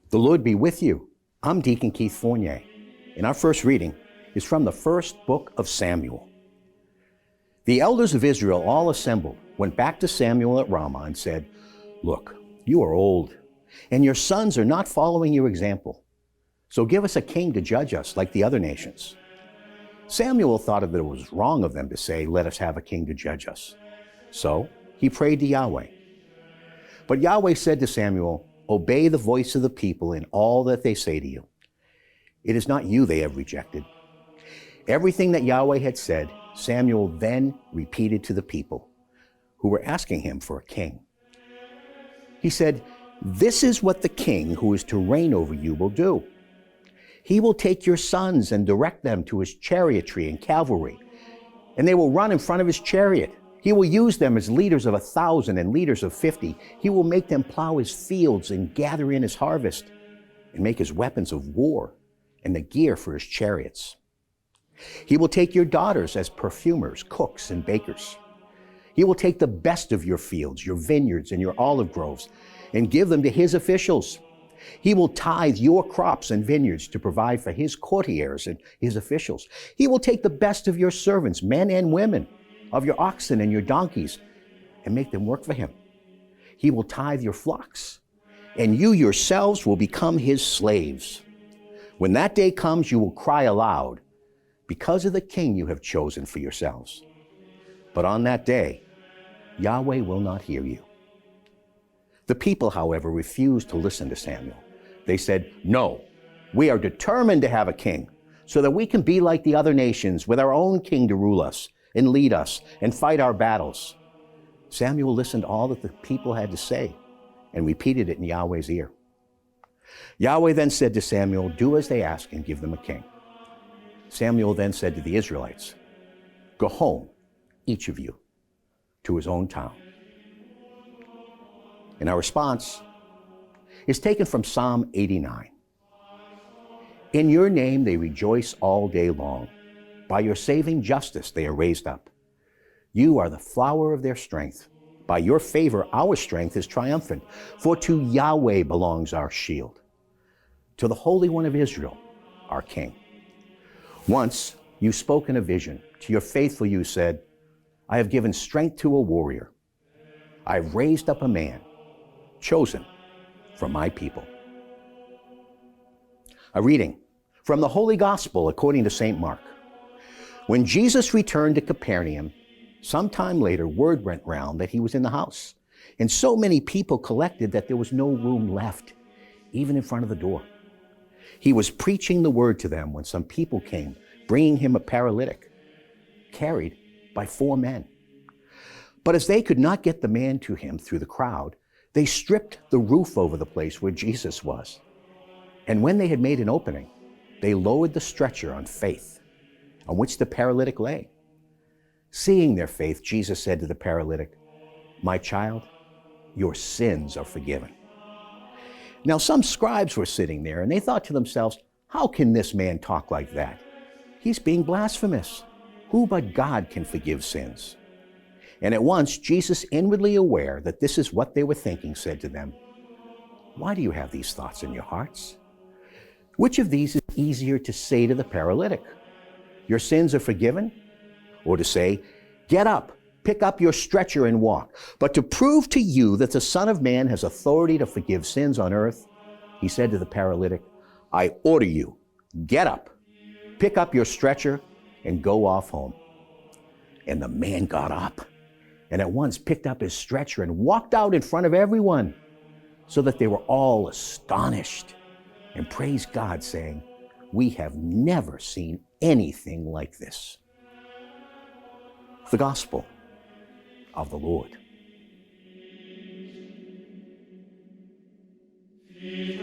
The Lord be with you. I'm Deacon Keith Fournier, and our first reading is from the first book of Samuel. The elders of Israel all assembled, went back to Samuel at Ramah and said, "Look, you are old, and your sons are not following your example. So give us a king to judge us like the other nations." Samuel thought that it was wrong of them to say, "Let us have a king to judge us." So he prayed to Yahweh. But Yahweh said to Samuel, "Obey the voice of the people in all that they say to you. It is not you they have rejected." Everything that Yahweh had said, Samuel then repeated to the people who were asking him for a king. He said, "This is what the king who is to reign over you will do. He will take your sons and direct them to his chariotry and cavalry, and they will run in front of his chariot. He will use them as leaders of 1,000 and leaders of 50. He will make them plow his fields and gather in his harvest, and make his weapons of war and the gear for his chariots. He will take your daughters as perfumers, cooks, and bakers. He will take the best of your fields, your vineyards, and your olive groves, and give them to his officials. He will tithe your crops and vineyards to provide for his courtiers and his officials. He will take the best of your servants, men and women, of your oxen and your donkeys, and make them work for him. He will tithe your flocks, and you yourselves will become his slaves. When that day comes, you will cry aloud because of the king you have chosen for yourselves. But on that day, Yahweh will not hear you." The people, however, refused to listen to Samuel. They said, "No, we are determined to have a king, so that we can be like the other nations, with our own king to rule us and lead us and fight our battles." Samuel listened to all that the people had to say and repeated it in Yahweh's ear. Yahweh then said to Samuel, "Do as they ask and give them a king." Samuel then said to the Israelites, "Go home, each of you, to his own town." And our response is taken from Psalm 89. "In your name they rejoice all day long. By your saving justice they are raised up. You are the flower of their strength. By your favor our strength is triumphant. For to Yahweh belongs our shield, to the Holy One of Israel, our King. Once you spoke in a vision. To your faithful you said, 'I have given strength to a warrior. I have raised up a man, chosen from my people.'" A reading from the Holy Gospel according to St. Mark. When Jesus returned to Capernaum, sometime later word went round that he was in the house, and so many people collected that there was no room left, even in front of the door. He was preaching the word to them when some people came, bringing him a paralytic, carried by 4 men. But as they could not get the man to him through the crowd, they stripped the roof over the place where Jesus was. And when they had made an opening, they lowered the stretcher on faith, on which the paralytic lay. Seeing their faith, Jesus said to the paralytic, "My child, your sins are forgiven." Now some scribes were sitting there, and they thought to themselves, "How can this man talk like that? He's being blasphemous. Who but God can forgive sins?" And at once Jesus, inwardly aware that this is what they were thinking, said to them, "Why do you have these thoughts in your hearts? Which of these is easier to say to the paralytic, 'Your sins are forgiven,' or to say, 'Get up, pick up your stretcher and walk'? But to prove to you that the Son of Man has authority to forgive sins on earth," he said to the paralytic, "I order you, get up, pick up your stretcher, and go off home." And the man got up and at once picked up his stretcher and walked out in front of everyone, so that they were all astonished and praised God, saying, "We have never seen anything like this." The Gospel of the Lord. It